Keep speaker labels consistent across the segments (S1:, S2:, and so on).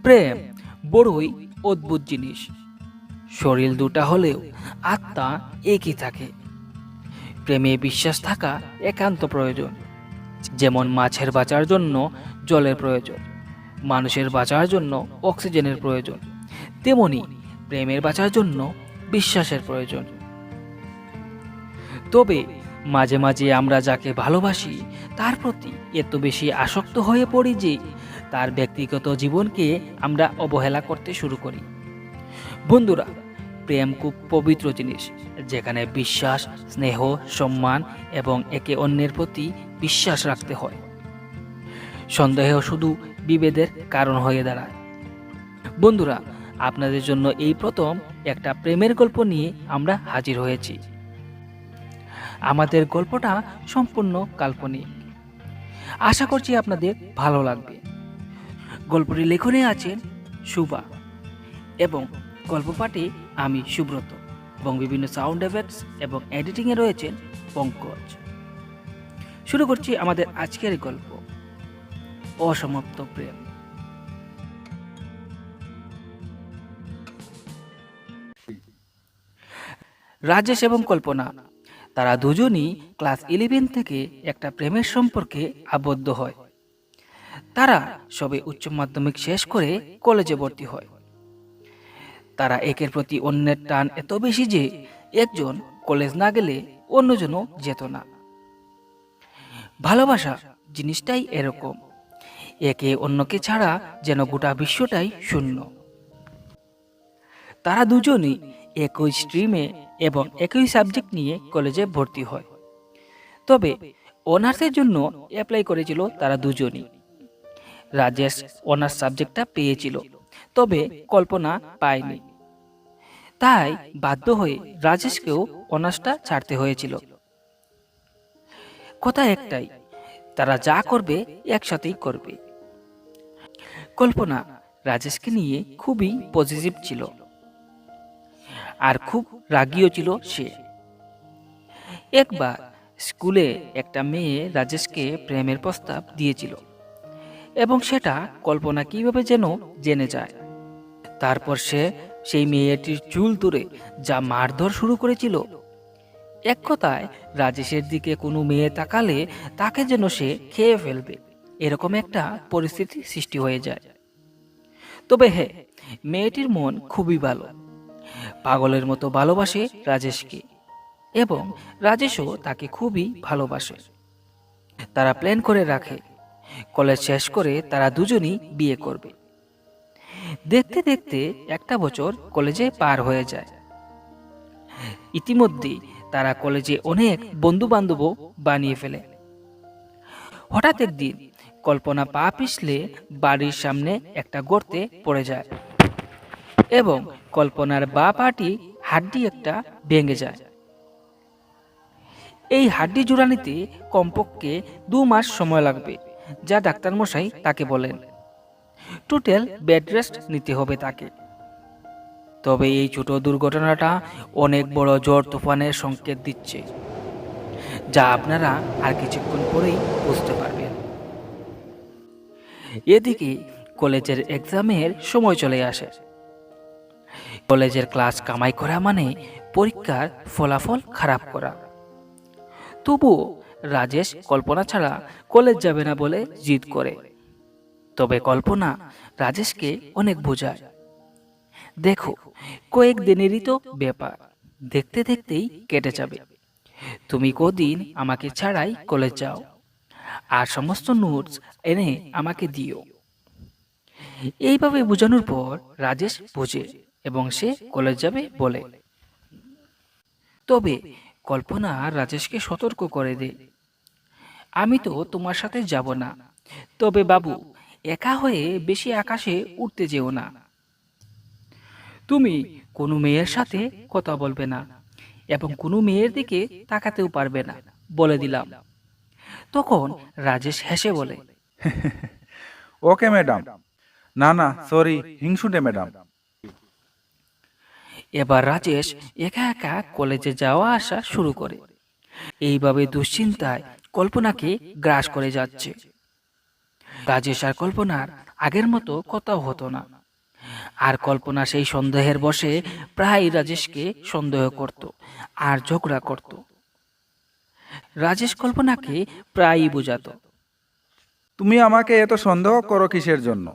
S1: প্রেম বড়ই অদ্ভুত জিনিস। শরীর দুটা হলেও আত্মা একই থাকে। প্রেমে বিশ্বাস থাকা একান্ত প্রয়োজন। যেমন মাছের বাঁচার জন্য জলের প্রয়োজন, মানুষের বাঁচার জন্য অক্সিজেনের প্রয়োজন, তেমনি প্রেমের বাঁচার জন্য বিশ্বাসের প্রয়োজন। তবে মাঝে মাঝে আমরা যাকে ভালোবাসি তার প্রতি এত বেশি আসক্ত হয়ে পড়ি যে তার ব্যক্তিগত জীবনকে আমরা অবহেলা করতে শুরু করি। বন্ধুরা, প্রেম খুব পবিত্র জিনিস, যেখানে বিশ্বাস, স্নেহ, সম্মান এবং একে অন্যের প্রতি বিশ্বাস রাখতে হয়। সন্দেহ শুধু বিভেদের কারণ হয়ে দাঁড়ায়। বন্ধুরা, আপনাদের জন্য এই প্রথম একটা প্রেমের গল্প নিয়ে আমরা হাজির হয়েছি। আমাদের গল্পটা সম্পূর্ণ কাল্পনিক। আশা করছি আপনাদের ভালো লাগবে। গল্পটি লেখনে আছেন শুভা এবং গল্প পাঠে আমি সুব্রত এবং বিভিন্ন সাউন্ড এফেক্টস এবং এডিটিংয়ে রয়েছেন পঙ্কজ। শুরু করছি আমাদের আজকের গল্প, অসমাপ্ত প্রেম। রাজেশ এবং কল্পনা, তারা দুজনই ক্লাস 11 থেকে একটা প্রেমের সম্পর্কে আবদ্ধ হয়। তারা সবে উচ্চ মাধ্যমিক শেষ করে কলেজে ভর্তি হয়। তারা একের প্রতি অন্যের টান এত বেশি যে একজন কলেজ না গেলে অন্যজনও যেত না। ভালোবাসা জিনিসটাই এরকম, একে অন্যকে ছাড়া যেন গোটা বিশ্বটাই শূন্য। তারা দুজনই একই স্ট্রিমে এবং একই সাবজেক্ট নিয়ে কলেজে ভর্তি হয়। তবে অনার্সের জন্য অ্যাপ্লাই করেছিল তারা দুজনই। রাজেশ অনার্স সাবজেক্টটা পেয়েছিল, তবে কল্পনা পায়নি। তাই বাধ্য হয়ে রাজেশকেও অনার্সটা ছাড়তে হয়েছিল। কথা একটাই, তারা যা করবে একসাথেই করবে। কল্পনা রাজেশকে নিয়ে খুবই পজিটিভ ছিল, আর খুব রাগীও ছিল সে। একবার স্কুলে একটা মেয়ে রাজেশকে প্রেমের প্রস্তাব দিয়েছিল এবং সেটা কল্পনা কিভাবে যেন জেনে যায়। তারপর সে সেই মেয়েটির চুল ধরে যা মারধর শুরু করেছিল। এক কথায় রাজেশের দিকে কোনো মেয়ে তাকালে তাকে যেন সে খেয়ে ফেলবে, এরকম একটা পরিস্থিতি সৃষ্টি হয়ে যায়। তবে হ্যাঁ, মেয়েটির মন খুবই ভালো, পাগলের মতো ভালোবাসে রাজেশকে এবং রাজেশও তাকে খুবই ভালোবাসে। তারা প্ল্যান করে রাখে কলেজ শেষ করে তারা দুজনই বিয়ে করবে। দেখতে দেখতে একটা বছর কলেজে পার হয়ে যায়। ইতিমধ্যে তারা কলেজে অনেক বন্ধু বান্ধবও বানিয়ে ফেলে। হঠাৎ একদিন কল্পনা পা পিছলে বাড়ির সামনে একটা গর্তে পড়ে যায় এবং কল্পনার বা পাটি হাড্ডি একটা ভেঙে যায়। এই হাড্ডি জোড়ানিতে কমপক্ষে 2 মাস সময় লাগবে, যা ডাক্তারমশাই তাকে বলেন। টোটাল বেড রেস্ট নিতে হবে তাকে। তবে এই ছোট দুর্ঘটনাটা অনেক বড় ঝড় তুফানের সংকেত দিচ্ছে, যা আপনারা আর কিছুক্ষণ পরেই বুঝতে পারবেন। এদিকে কলেজের এক্সামের সময় চলে আসে। কলেজের ক্লাস কামাই করা মানে পরীক্ষার ফলাফল খারাপ করা। তবুও রাজেশ কল্পনা ছাড়া কলেজ যাবে না বলে জিদ করে। তবে কল্পনা রাজেশকে অনেক বোঝায়, দেখো কয়েকদিনেরই তো ব্যাপার, দেখতে দেখতেই কেটে যাবে। তুমি কদিন আমাকে ছাড়াই কলেজ যাও আর সমস্ত নোটস এনে আমাকে দিও। এইভাবে বোঝানোর পর রাজেশ বোঝে এবং সে কলেজ যাবে বলে। তবে কল্পনা রাজেশকে সতর্ক করে দেয়, আমি তো তোমার সাথে যাব না, তবে বাবু একা হয়ে বেশি আকাশে উঠতে যেও না। তুমি কোনো মেয়ের সাথে কথা বলবে না এবং কোনো মেয়ের দিকে তাকাতেও পারবে না, বলে দিলাম। তখন রাজেশ হেসে বলে,
S2: ওকে ম্যাডাম। না না, সরি, হিংসুটে ম্যাডাম।
S1: এবার রাজেশ একা একা কলেজে যাওয়া আসা শুরু করে। এইভাবে দুশ্চিন্তায় কল্পনাকে গ্রাস করে যাচ্ছে। রাজেশ আর কল্পনার আগের মতো কথাও হতো না। আর কল্পনা সেই সন্দেহের বশে প্রায় রাজেশকে সন্দেহ করত আর ঝগড়া করত। রাজেশ কল্পনাকে প্রায়ই বোঝাতো,
S2: তুমি আমাকে এত সন্দেহ করো কিসের জন্য?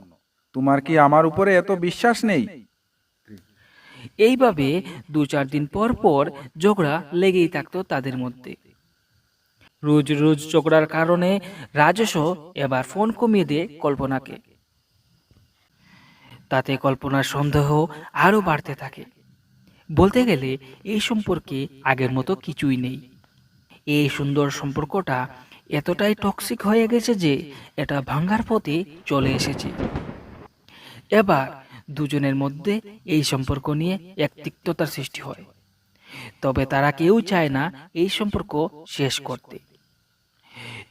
S2: তোমার কি আমার উপরে এত বিশ্বাস নেই?
S1: এইভাবে 2-4 দিন পর পর ঝগড়া লেগেই থাকতো তাদের মধ্যে। রোজ রোজ ঝগড়ার কারণে রাজেশও এবার ফোন কমিয়ে দেয় কল্পনাকে। তাতে কল্পনার সন্দেহ আরো বাড়তে থাকে। বলতে গেলে এই সম্পর্কে আগের মতো কিছুই নেই। এই সুন্দর সম্পর্কটা এতটাই টক্সিক হয়ে গেছে যে এটা ভাঙার পথে চলে এসেছে। এবার দুজনের মধ্যে এই সম্পর্ক নিয়ে এক তিক্ততার সৃষ্টি হয়। তবে তারা কেউ চায় না এই সম্পর্ক শেষ করতে।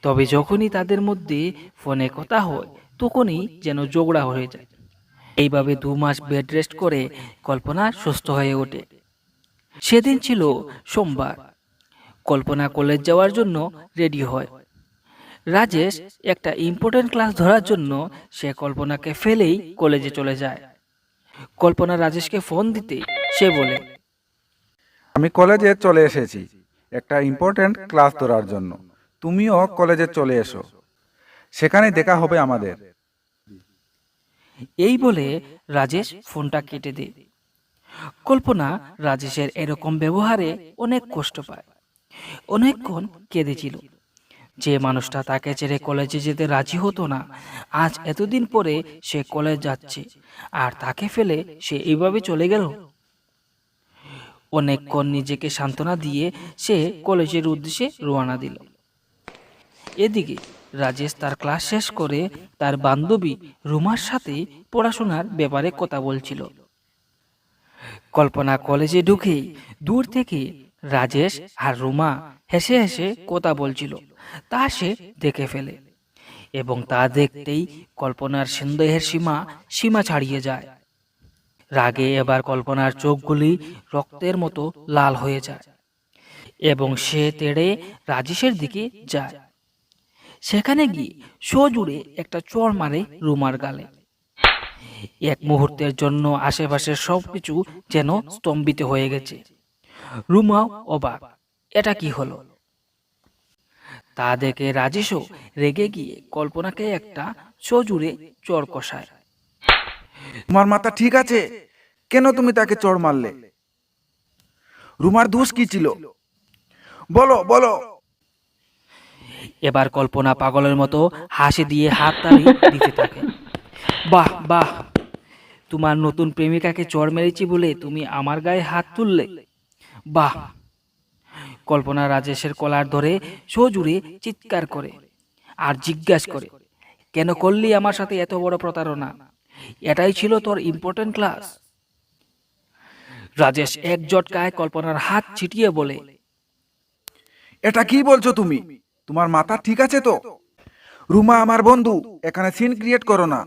S1: তবে যখনই তাদের মধ্যে ফোনে কথা হয় তখনই যেন ঝগড়া হয়ে যায়। এইভাবে 2 মাস বেড রেস্ট করে কল্পনা সুস্থ হয়ে ওঠে। সেদিন ছিল সোমবার। কল্পনা কলেজ যাওয়ার জন্য রেডি হয়। রাজেশ একটা ইম্পর্টেন্ট ক্লাস ধরার জন্য সে কল্পনাকে ফেলেই কলেজে চলে যায়। কল্পনা রাজেশকে ফোন দিতে সে বলে,
S2: আমি কলেজে চলে এসেছি একটা ইম্পর্ট্যান্ট ক্লাস ধরার জন্য। তুমিও কলেজে চলে এসো, সেখানে দেখা হবে আমাদের।
S1: এই বলে রাজেশ ফোনটা কেটে দেয়। কল্পনা রাজেশের এরকম ব্যবহারে অনেক কষ্ট পায়। অনেকক্ষণ কেঁদেছিল। যে মানুষটা তাকে ছেড়ে কলেজে যেতে রাজি হতো না, আজ এতদিন পরে সে কলেজ যাচ্ছে আর তাকে ফেলে সে এইভাবে চলে গেল। অনেকক্ষণ নিজেকে সান্ত্বনা দিয়ে সে কলেজের উদ্দেশ্যে রওনা দিল। এদিকে রাজেশ তার ক্লাস শেষ করে তার বান্ধবী রুমার সাথে পড়াশোনার ব্যাপারে কথা বলছিল। কল্পনা কলেজে ঢুকেই দূর থেকে রাজেশ আর রুমা হেসে হেসে কথা বলছিল তা সে দেখে ফেলে, এবং তা দেখতেই কল্পনার সন্দেহের সীমা সীমা ছাড়িয়ে যায়। রাগে এবার কল্পনার চোখগুলি রক্তের মতো লাল হয়ে যায় এবং সে তেড়ে রাজেশের দিকে যায়। সেখানে গিয়ে সজোরে একটা চড় মারে রুমার গালে। এক মুহূর্তের জন্য আশেপাশের সবকিছু যেন স্তম্ভিত হয়ে গেছে। রুমাও অবাক, এটা কি হলো? তা দেখে রাজেশও রেগে গিয়ে কল্পনাকে একটা সজোরে চড় কষায়।
S2: তোমার মাথা ঠিক আছে? কেন তুমি তাকে চড় মারলে? রুমার দোষ কি ছিল? বলো বলো।
S1: এবার কল্পনা পাগলের মতো হাসি দিয়ে হাত তালি দিতে থাকে। বাহ বাহ, তোমার নতুন প্রেমিকাকে চড় মেরেছি বলে তুমি আমার গায়ে হাত তুললে, বাহ। কল্পনা রাজেশের কলার ধরে সজোরে চিৎকার করে আর জিজ্ঞাসা করে, কেন করলি আমার সাথে এত বড় প্রতারণা? এটাই ছিল তোর ইম্পর্টেন্ট ক্লাস? রাজেশ এক জটকায় কল্পনার হাত ছিটিয়ে বলে,
S2: এটা কি বলছো তুমি? তোমার মাথা ঠিক আছে তো? রুমা আমার বন্ধু, এখানে সিন ক্রিয়েট করো না।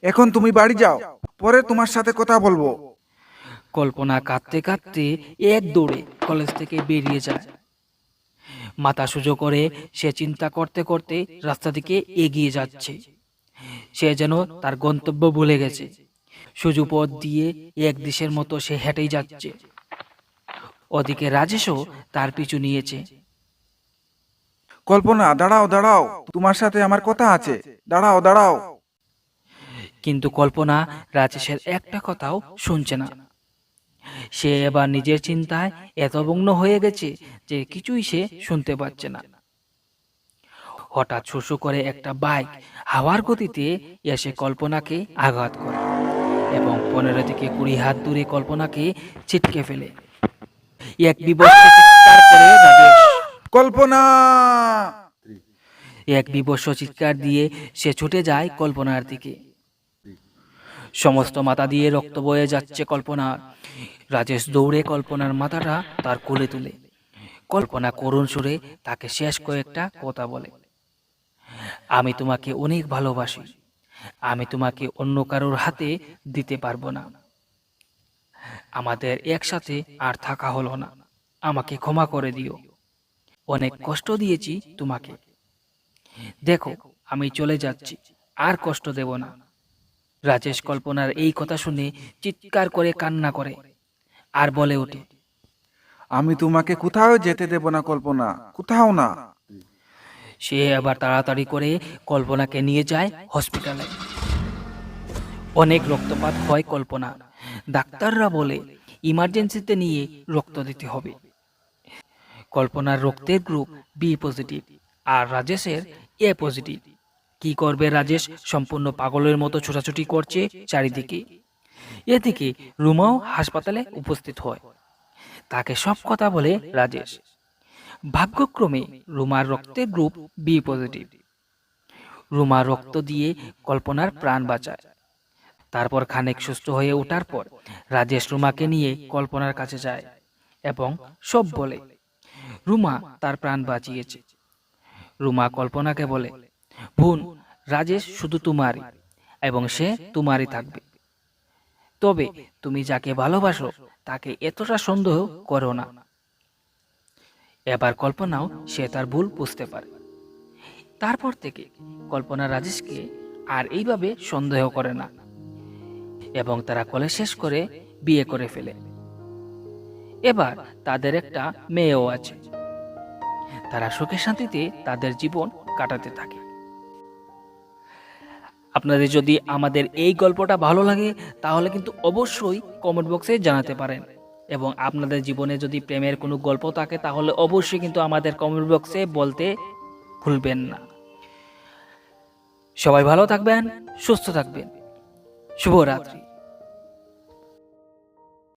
S2: এখন তুমি বাড়ি যাও, পরে তোমার সাথে কথা বলবো।
S1: কল্পনা কাঁদতে কাঁদতে এক দৌড়ে কলেজ থেকে বেরিয়ে যায়। মাথা সোজা করে সে চিন্তা করতে করতে রাস্তা দিকে এগিয়ে যাচ্ছে। সে যেন তার গন্তব্য ভুলে গেছে। সোজা পথ দিয়ে এক দিশের মতো সে হেঁটেই যাচ্ছে। ওদিকে রাজেশও তার পিছু নিয়েছে।
S2: কল্পনা, দাঁড়াও দাঁড়াও, তোমার সাথে আমার কথা আছে, দাঁড়াও দাঁড়াও।
S1: কিন্তু কল্পনা রাজেশের একটা কথাও শুনছে না। সে এবার নিজের চিন্তায় এত মগ্ন হয়ে গেছে যে কিছুই সে শুনতে পাচ্ছে না। হঠাৎ শু করে একটা বাইক হাওয়ার গতিতে এসে কল্পনাকে আঘাত করে এবং 15 থেকে 20 হাত দূরে কল্পনাকে ছিটকে ফেলে। এক বিভৎস চিৎকার করে রাজেশ
S2: কল্পনা!
S1: এক বিভৎস চিৎকার দিয়ে সে ছুটে যায় কল্পনার দিকে। সমস্ত মাথা দিয়ে রক্ত বয়ে যাচ্ছে কল্পনার। রাজেশ দৌড়ে কল্পনার মাথাটা তার কোলে তুলে কল্পনা করুণ সুরে তাকে শেষ কয়েকটা কথা বলে, আমি তোমাকে অনেক ভালোবাসি, আমি তোমাকে অন্য কারোর হাতে দিতে পারবো না, আমাদের একসাথে আর থাকা হলো না, আমাকে ক্ষমা করে দিও, অনেক কষ্ট দিয়েছি তোমাকে, দেখো আমি চলে যাচ্ছি, আর কষ্ট দেব না। রাজেশ কল্পনার এই কথা শুনে চিৎকার করে কান্না করে আর বলে ওঠে,
S2: আমি তোমাকে কোথাও যেতে দেব না কল্পনা, কোথাও না।
S1: সে আবার তাড়াতাড়ি করে কল্পনাকে নিয়ে যায় হসপিটালে। অনেক রক্তপাত হয় কল্পনা। ডাক্তাররা বলে ইমার্জেন্সিতে নিয়ে রক্ত দিতে হবে। কল্পনার রক্তের গ্রুপ বি পজিটিভ আর রাজেশের এ পজিটিভ। কি করবে রাজেশ সম্পূর্ণ পাগলের মতো ছোটাছুটি করছে চারিদিকে। এদিকে রুমাও হাসপাতালে উপস্থিত হয়। তাকে সব কথা বলে রাজেশ। ভাগ্যক্রমে রুমার রক্তের গ্রুপ বি পজিটিভ। রুমা রক্ত দিয়ে কল্পনার প্রাণ বাঁচায়। তারপর খানিক সুস্থ হয়ে ওঠার পর রাজেশ রুমাকে নিয়ে কল্পনার কাছে যায় এবং সব বলে। রুমা তার প্রাণ বাঁচিয়েছে। রুমা কল্পনাকে বলে, বোন, রাজেশ শুধু তোমারই এবং সে তোমারই থাকবে। তবে তুমি যাকে ভালোবাসো তাকে এতটা সন্দেহ করো না। এবার কল্পনাও সে তার ভুল বুঝতে পারে। তারপর থেকে কল্পনা রাজেশকে আর এইভাবে সন্দেহ করে না এবং তারা কলেজ শেষ করে বিয়ে করে ফেলে। এবার তাদের একটা মেয়েও আছে। তারা সুখে শান্তিতে তাদের জীবন কাটাতে থাকে। আপনাদের যদি আমাদের এই গল্পটা ভালো লাগে তাহলে কিন্তু অবশ্যই কমেন্ট বক্সে জানাতে পারেন এবং আপনাদের জীবনে যদি প্রেমের কোনো গল্প থাকে তাহলে অবশ্যই কিন্তু আমাদের কমেন্ট বক্সে বলতে ভুলবেন না। সবাই ভালো থাকবেন, সুস্থ থাকবেন। শুভরাত্রি।